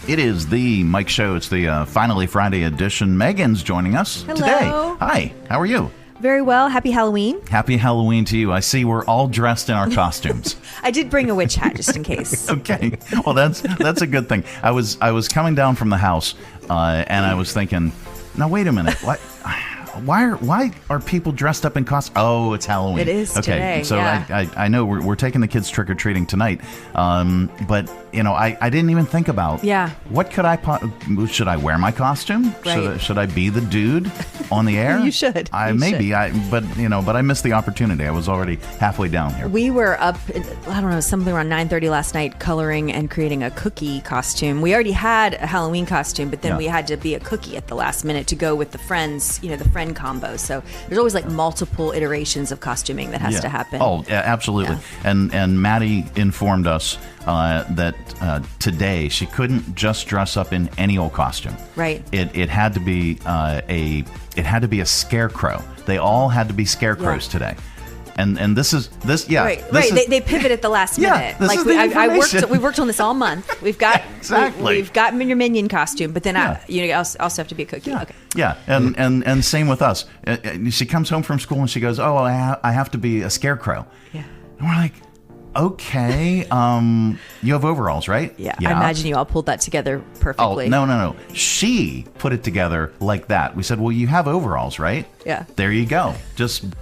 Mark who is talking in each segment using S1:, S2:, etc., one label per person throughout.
S1: It is the Mike Show. It's the Finally Friday edition. Megan's joining us today. Hi, how are you?
S2: Very well. Happy Halloween.
S1: Happy Halloween to you. I see we're all dressed in our costumes.
S2: I did bring a witch hat just in case.
S1: Okay. Well, that's a good thing. I was coming down from the house and I was thinking, now wait a minute. Why are people dressed up in costumes? Oh, it's Halloween.
S2: It is today.
S1: So
S2: yeah.
S1: I know we're taking the kids trick-or-treating tonight, but I didn't even think about what could should I wear my costume?
S2: Right.
S1: Should I be the dude on the air?
S2: You should.
S1: But I missed the opportunity. I was already halfway down here.
S2: We were up, I don't know, something around 9:30 last night, coloring and creating a cookie costume. We already had a Halloween costume, but then we had to be a cookie at the last minute to go with the friends, the friend combo. So there's always like multiple iterations of costuming that has to happen.
S1: Oh, yeah, absolutely. Yeah. And Maddie informed us that today she couldn't just dress up in any old costume.
S2: Right.
S1: It had to be a scarecrow. They all had to be scarecrows today. And this.
S2: Right. They pivot at the last minute. We worked on this all month. We've got
S1: exactly.
S2: We've got your minion costume, but then you also have to be a cookie.
S1: Yeah.
S2: Okay.
S1: Yeah, and same with us. She comes home from school and she goes, "Oh, I have to be a scarecrow."
S2: Yeah.
S1: And we're like, okay, you have overalls, right?
S2: Yeah. I imagine you all pulled that together perfectly.
S1: Oh, no. She put it together like that. We said, well, you have overalls, right?
S2: Yeah.
S1: There you go.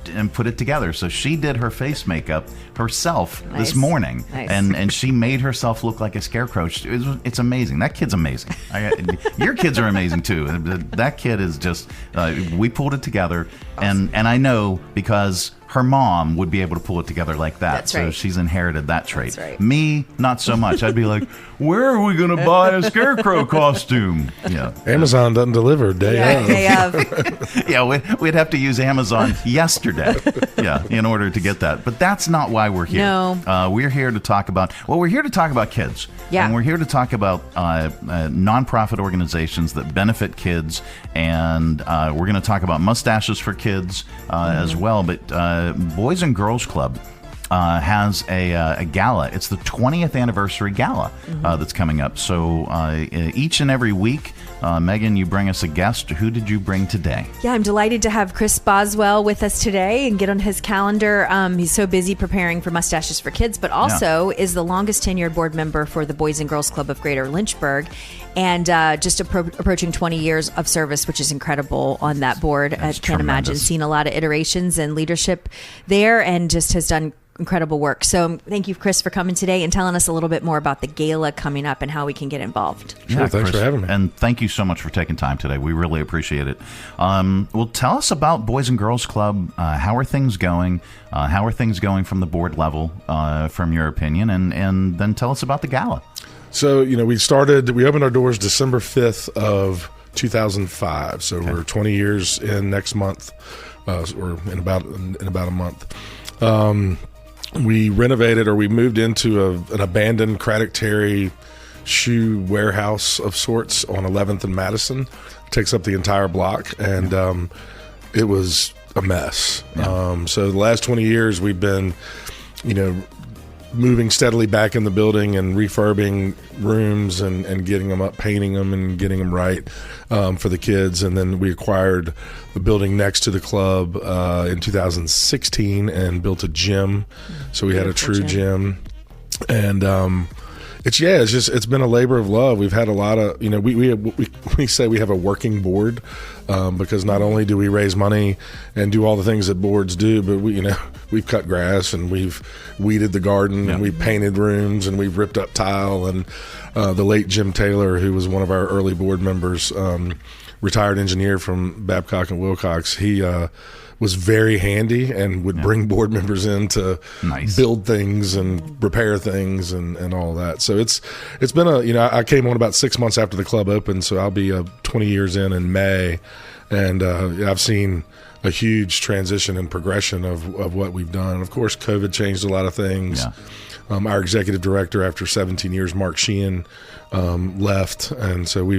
S1: And put it together. So she did her face makeup herself this morning.
S2: Nice.
S1: And she made herself look like a scarecrow. It's amazing. That kid's amazing. Your kids are amazing, too. That kid is just, we pulled it together. Awesome. And I know because her mom would be able to pull it together like that.
S2: That's right.
S1: So she's inherited that trait.
S2: That's right.
S1: Me, not so much. I'd be like, where are we going to buy a scarecrow costume? Yeah.
S3: Amazon doesn't deliver day of.
S1: Yeah, we'd have to use Amazon yesterday, in order to get that. But that's not why we're here.
S2: No.
S1: We're here to talk about kids.
S2: Yeah.
S1: And we're here to talk about nonprofit organizations that benefit kids. And we're going to talk about Mustaches for Kids as well. But Boys and Girls Club has a gala. It's the 20th anniversary gala that's coming up. So each and every week, Megan, you bring us a guest. Who did you bring today?
S2: Yeah, I'm delighted to have Chris Boswell with us today and get on his calendar. He's so busy preparing for Mustaches for Kids, but also is the longest tenured board member for the Boys and Girls Club of Greater Lynchburg, and just approaching 20 years of service, which is incredible on that board.
S1: That's
S2: I can't imagine. Seen a lot of iterations and leadership there, and just has done incredible work. So thank you, Chris, for coming today and telling us a little bit more about the gala coming up and how we can get involved.
S3: Sure, thanks for having me.
S1: And thank you so much for taking time today. We really appreciate it. Well, tell us about Boys and Girls Club. How are things going? How are things going from the board level, from your opinion? And then tell us about the gala.
S3: So, we opened our doors December 5th of 2005. So we're 20 years in next month, or in about a month. We renovated, or we moved into an abandoned Craddock Terry shoe warehouse of sorts on 11th and Madison. It takes up the entire block, and it was a mess.
S1: Yeah.
S3: So the last 20 years we've been, moving steadily back in the building and refurbing rooms and getting them up, painting them and getting them right for the kids. And then we acquired the building next to the club in 2016 and built a gym. So we had a true gym. And it's been a labor of love. We've had a lot of, we say we have a working board because not only do we raise money and do all the things that boards do, but we've cut grass and we've weeded the garden and we've painted rooms and we've ripped up tile. And the late Jim Taylor, who was one of our early board members, retired engineer from Babcock and Wilcox, he was very handy and would bring board members in to build things and repair things and all that. So it's been I came on about 6 months after the club opened, so I'll be 20 years in May, and I've seen a huge transition and progression of what we've done. Of course, COVID changed a lot of things. Yeah. Our executive director, after 17 years, Mark Sheehan, left, and so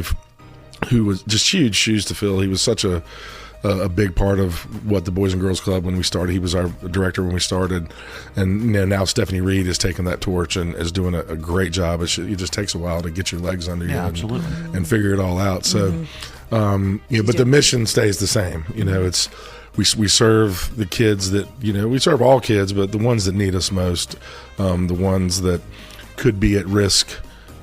S3: who was just huge shoes to fill. He was such a a big part of what the Boys and Girls Club when we started. He was our director when we started, and now Stephanie Reed has taken that torch and is doing a great job. It just takes a while to get your legs under you and figure it all out. So, but the mission stays the same. It's we serve the kids that we serve all kids, but the ones that need us most, the ones that could be at risk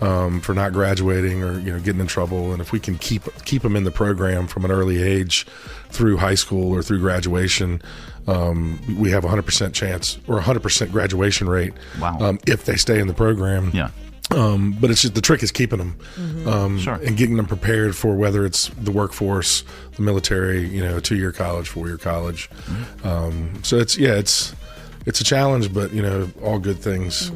S3: for not graduating or getting in trouble, and if we can keep them in the program from an early age through high school or through graduation, we have a 100% chance or 100% graduation rate.
S1: Wow.
S3: If they stay in the program.
S1: Yeah.
S3: But it's just the trick is keeping them and getting them prepared for whether it's the workforce, the military, a 2-year college, 4-year college. So it's a challenge, but all good things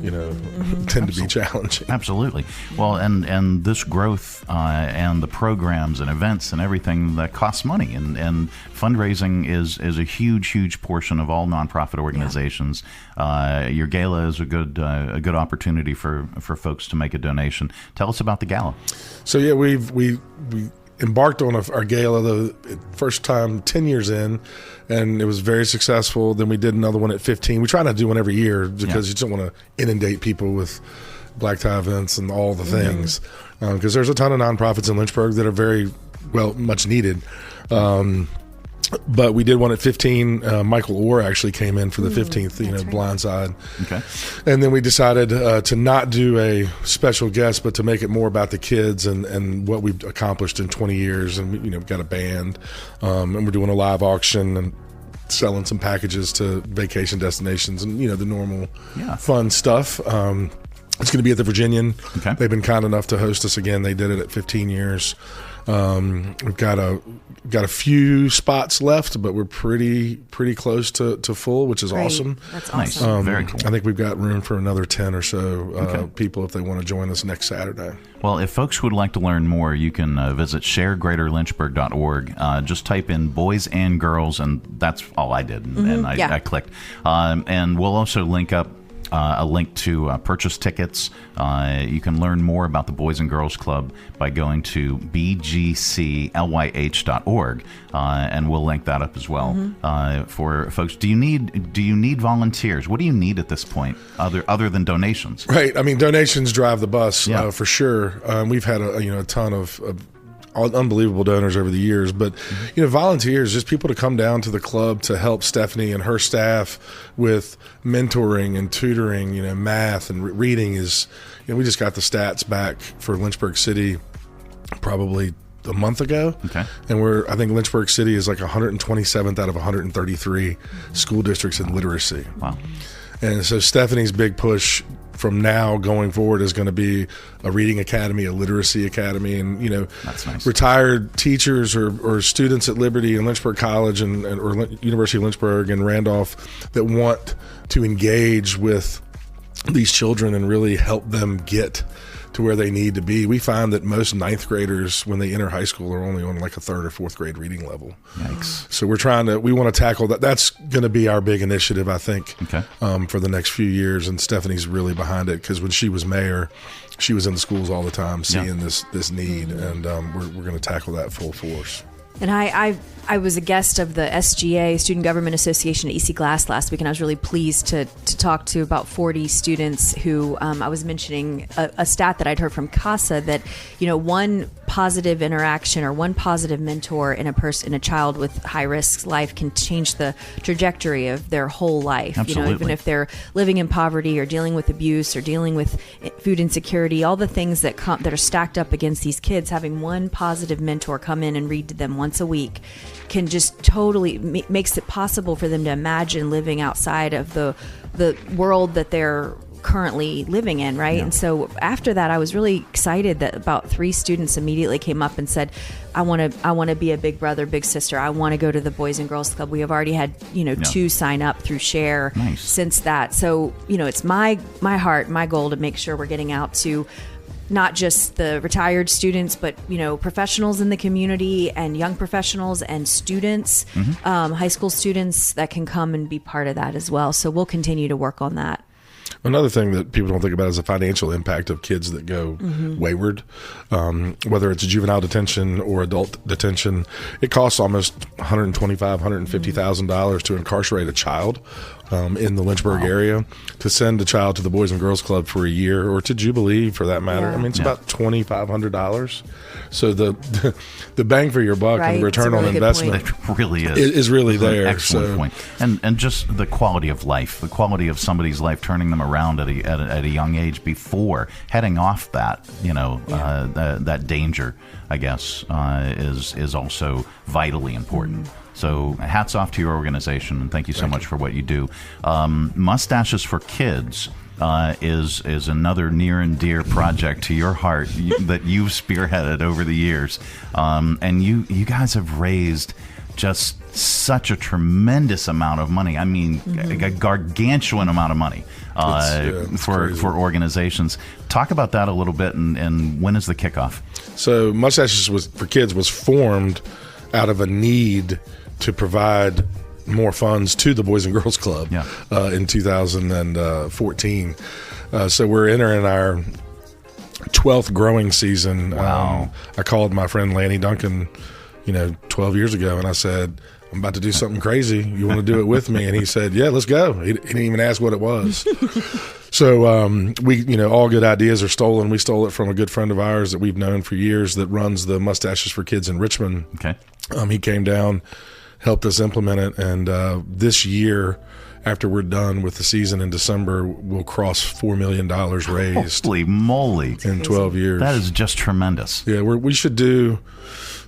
S3: tend to be challenging.
S1: Absolutely. Well, and this growth and the programs and events and everything that costs money, and fundraising is a huge portion of all nonprofit organizations. Your gala is a good opportunity for folks to make a donation. Tell us about the gala.
S3: So we embarked on our gala the first time 10 years in, and it was very successful. Then we did another one at 15. We try not to do one every year because you just don't want to inundate people with black tie events and all the things, because there's a ton of nonprofits in Lynchburg that are very much needed. But we did one at 15. Michael Orr actually came in for the 15th, right. Blindside. Okay. And then we decided to not do a special guest, but to make it more about the kids and what we've accomplished in 20 years. And, we've got a band, and we're doing a live auction and selling some packages to vacation destinations and, the normal fun stuff. It's going to be at the Virginian. Okay. They've been kind enough to host us again. They did it at 15 years. We've got a few spots left, but we're pretty close to full, which is awesome.
S2: That's awesome.
S1: Very cool.
S3: I think we've got room for another 10 or so people if they want to join us next Saturday.
S1: Well, if folks would like to learn more, you can visit sharegreaterlynchburg.org. Just type in boys and girls, and that's all I did, and I clicked. And we'll also link up a link to purchase tickets. You can learn more about the Boys and Girls Club by going to bgclyh.org, and we'll link that up as well for folks. Do you need volunteers? What do you need at this point, other than donations?
S3: Right. I mean, donations drive the bus for sure. We've had a ton of unbelievable donors over the years, but volunteers, just people to come down to the club to help Stephanie and her staff with mentoring and tutoring, math and reading is, we just got the stats back for Lynchburg City probably a month ago. Okay. And I think Lynchburg City is like 127th out of 133 school districts in literacy. Wow. And so Stephanie's big push from now going forward is going to be a reading academy, a literacy academy, and
S1: that's nice.
S3: Retired teachers or students at Liberty and Lynchburg College or University of Lynchburg and Randolph that want to engage with these children and really help them get to where they need to be. We find that most ninth graders, when they enter high school, are only on like a third or fourth grade reading level.
S1: Yikes.
S3: So we want to tackle that. That's going to be our big initiative, I think, for the next few years. And Stephanie's really behind it because when she was mayor, she was in the schools all the time seeing this need, and we're going to tackle that full force.
S2: And I was a guest of the SGA, Student Government Association at EC Glass last week, and I was really pleased to talk to about 40 students who I was mentioning a stat that I'd heard from CASA that, one positive interaction or one positive mentor in a child with high risk life can change the trajectory of their whole life.
S1: Absolutely.
S2: Even if they're living in poverty or dealing with abuse or dealing with food insecurity, all the things that are stacked up against these kids, having one positive mentor come in and read to them once a week can just totally makes it possible for them to imagine living outside of the world that they're currently living in, right? Yeah. And so after that, I was really excited that about 3 students immediately came up and said, I want to be a big brother, big sister. I want to go to the Boys and Girls Club. We have already had, 2 sign up through SHARE since that. So, it's my heart, my goal to make sure we're getting out to not just the retired students, but, professionals in the community and young professionals and students, high school students that can come and be part of that as well. So we'll continue to work on that.
S3: Another thing that people don't think about is the financial impact of kids that go wayward, whether it's juvenile detention or adult detention. It costs almost $125,000, $150,000 to incarcerate a child in the Lynchburg area, to send a child to the Boys and Girls Club for a year, or to Jubilee for that matter. I mean, it's about $2,500. So the bang for your buck and return on investment
S1: it really
S3: is really there.
S1: Excellent point. And just the quality of life, the quality of somebody's life, turning them around at a young age before heading off that, that danger, I guess, is also vitally important. So hats off to your organization, and thank you so much for what you do. Mustaches for Kids is another near and dear project to your heart that you've spearheaded over the years. And you guys have raised just such a tremendous amount of money. I mean, a gargantuan amount of money for organizations. Talk about that a little bit, and when is the kickoff? So
S3: Mustaches for Kids was formed out of a need to provide more funds to the Boys and Girls Club in 2014. So we're entering our 12th growing season.
S1: Wow.
S3: I called my friend Lanny Duncan, 12 years ago, and I said, I'm about to do something crazy. You want to do it with me? And he said, yeah, let's go. He didn't even ask what it was. So we, all good ideas are stolen. We stole it from a good friend of ours that we've known for years that runs the Mustaches for Kids in Richmond.
S1: Okay.
S3: He came down, helped us implement it, and this year, after we're done with the season in December, we'll cross $4 million raised.
S1: Holy moly.
S3: In 12 years.
S1: That is just tremendous.
S3: Yeah, we should do,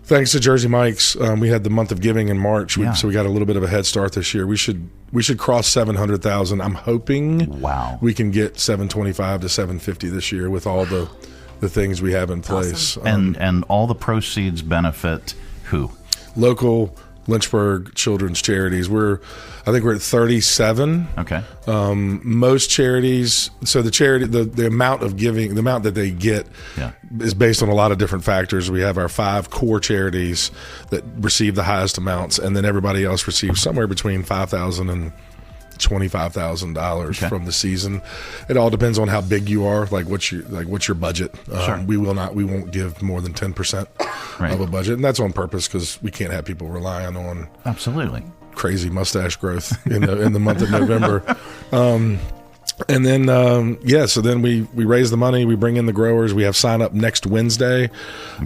S3: thanks to Jersey Mike's, we had the month of giving in March, so we got a little bit of a head start this year. We should cross 700,000. I'm hoping we can get 725 to 750 this year with all the things we have in place.
S2: Awesome.
S1: And all the proceeds benefit who?
S3: Local Lynchburg children's charities. I think we're at 37.
S1: Okay.
S3: Most charities, so the amount of giving, the amount that they get is based on a lot of different factors. We have our 5 core charities that receive the highest amounts, and then everybody else receives somewhere between $5,000 and $25,000 from the season. It all depends on how big you are, what's your budget.
S1: Sure.
S3: We won't give more than 10% of a budget, and that's on purpose because we can't have people relying on
S1: absolutely
S3: crazy mustache growth in the month of November. And then so then we raise the money, we bring in the growers. We have sign up next Wednesday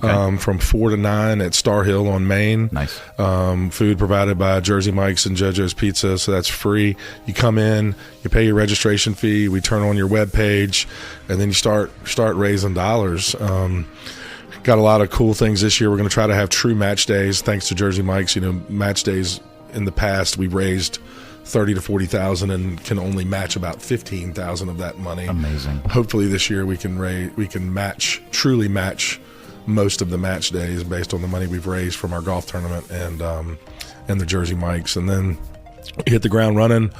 S3: from 4 to 9 at Star Hill on Main.
S1: Nice.
S3: Food provided by Jersey Mike's and JoJo's Pizza, so that's free. You come in, you pay your registration fee, we turn on your web page, and then you start raising dollars. Got a lot of cool things this year. We're going to try to have true match days thanks to Jersey Mike's. Match days in the past we raised $30,000 to $40,000 and can only match about $15,000 of that money.
S1: Amazing.
S3: Hopefully this year we can truly match most of the match days based on the money we've raised from our golf tournament and the Jersey Mike's, and then hit the ground running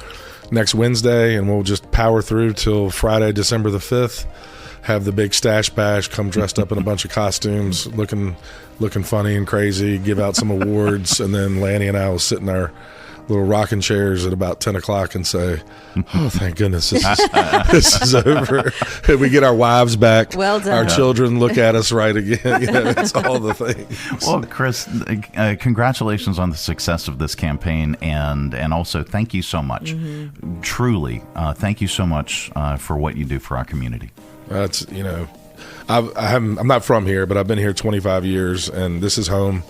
S3: next Wednesday, and we'll just power through till Friday, December the 5th. Have the big stash bash, come dressed up in a bunch of costumes, looking funny and crazy, give out some awards, and then Lanny and I will sit in our little rocking chairs at about 10 o'clock and say, oh, thank goodness this is over. We get our wives back.
S2: Well done.
S3: Our children look at us right again. It's all the things.
S1: Well, Chris, congratulations on the success of this campaign, and also thank you so much. Truly, thank you so much for what you do for our community.
S3: That's, I'm not from here, but I've been here 25 years, and this is home.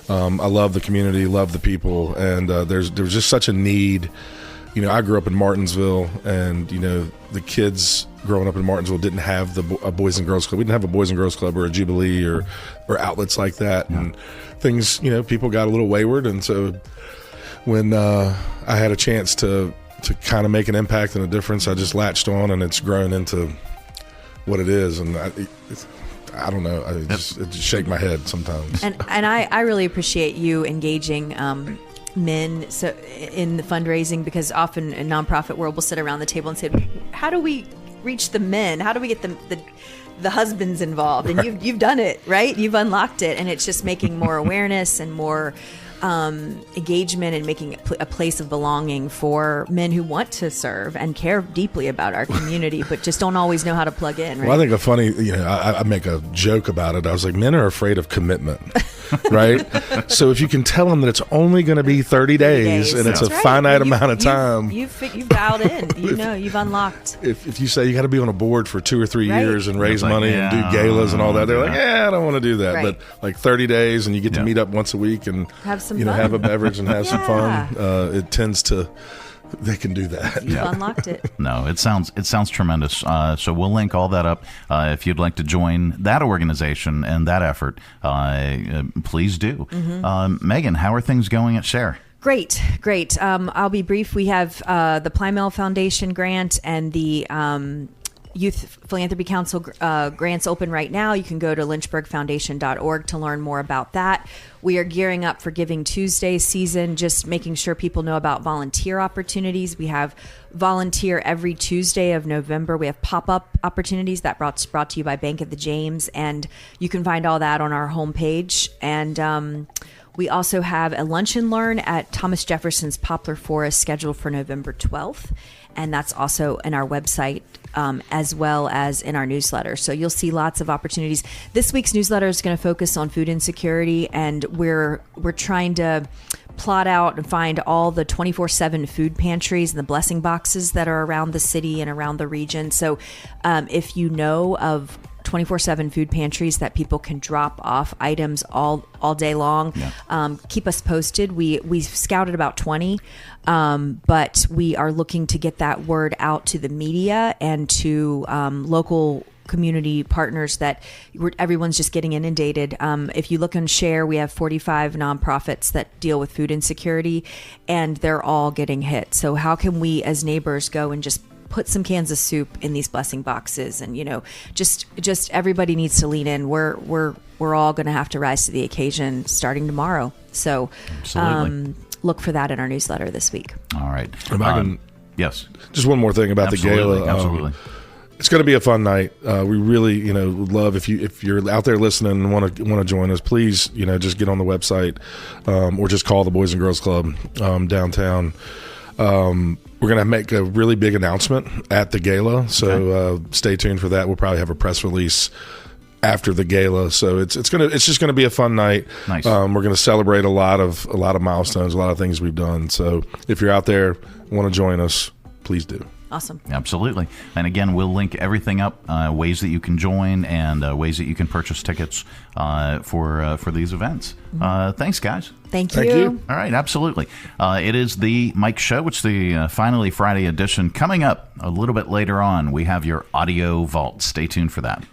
S3: I love the community, love the people, and there's just such a need. I grew up in Martinsville, and the kids growing up in Martinsville didn't have a Boys and Girls Club. We didn't have a Boys and Girls Club or a Jubilee or outlets like that, and things. People got a little wayward, and so when I had a chance to kind of make an impact and a difference, I just latched on, and it's grown into what it is, and I don't know. I just shake my head sometimes.
S2: And I really appreciate you engaging men in the fundraising, because often in nonprofit world we'll sit around the table and say, how do we reach the men? How do we get the husbands involved? And you've done it, right? You've unlocked it, and it's just making more awareness and more engagement and making it a place of belonging for men who want to serve and care deeply about our community, but just don't always know how to plug in. Right?
S3: Well, I think a funny, I make a joke about it. I was like, men are afraid of commitment, right? So if you can tell them that it's only going to be 30 days and it's a finite amount of time.
S2: You've dialed in. You've unlocked.
S3: If you say you got to be on a board for 2 or 3 years and raise money and do galas and all that, they're like, I don't want to do that.
S2: Right.
S3: But like 30 days and you get to meet up once a week and
S2: have some fun.
S3: Have a beverage and have some fun. It tends to. They can do that.
S2: You've unlocked it.
S1: No, it sounds tremendous. So we'll link all that up. If you'd like to join that organization and that effort, please do. Megan, how are things going at SHARE?
S2: Great. I'll be brief. We have the Plymouth Foundation grant and the Youth Philanthropy Council grants open right now. You can go to lynchburgfoundation.org to learn more about that. We are gearing up for Giving Tuesday season, just making sure people know about volunteer opportunities. We have volunteer every Tuesday of November. We have pop-up opportunities that brought to you by Bank of the James, and you can find all that on our homepage. And we also have a lunch and learn at Thomas Jefferson's Poplar Forest scheduled for November 12th. And that's also in our website as well as in our newsletter. So you'll see lots of opportunities. This week's newsletter is going to focus on food insecurity, and we're trying to plot out and find all the 24/7 food pantries and the blessing boxes that are around the city and around the region. So if you know of 24/7 food pantries that people can drop off items all day long, keep us posted. We've scouted about 20, but we are looking to get that word out to the media and to local community partners that everyone's just getting inundated. If you look on SHARE, we have 45 nonprofits that deal with food insecurity, and they're all getting hit. So how can we as neighbors go and just put some cans of soup in these blessing boxes? And just everybody needs to lean in. We're all going to have to rise to the occasion starting tomorrow. So look for that in our newsletter this week.
S1: All right. Yes.
S3: Just one more thing about the gala.
S1: Absolutely.
S3: It's going to be a fun night. We really, would love if you're out there listening and want to join us. Please, just get on the website or just call the Boys and Girls Club downtown. We're going to make a really big announcement at the gala, so stay tuned for that. We'll probably have a press release after the gala, so it's just going to be a fun night.
S1: Nice.
S3: We're going to celebrate a lot of milestones, a lot of things we've done. So if you're out there, want to join us, please do.
S2: Awesome.
S1: Absolutely. And again, we'll link everything up, ways that you can join and ways that you can purchase tickets for these events. Thanks, guys.
S2: Thank you.
S1: All right, absolutely. It is the Mike Show. It's the Finally Friday edition. Coming up a little bit later on, we have your audio vault. Stay tuned for that.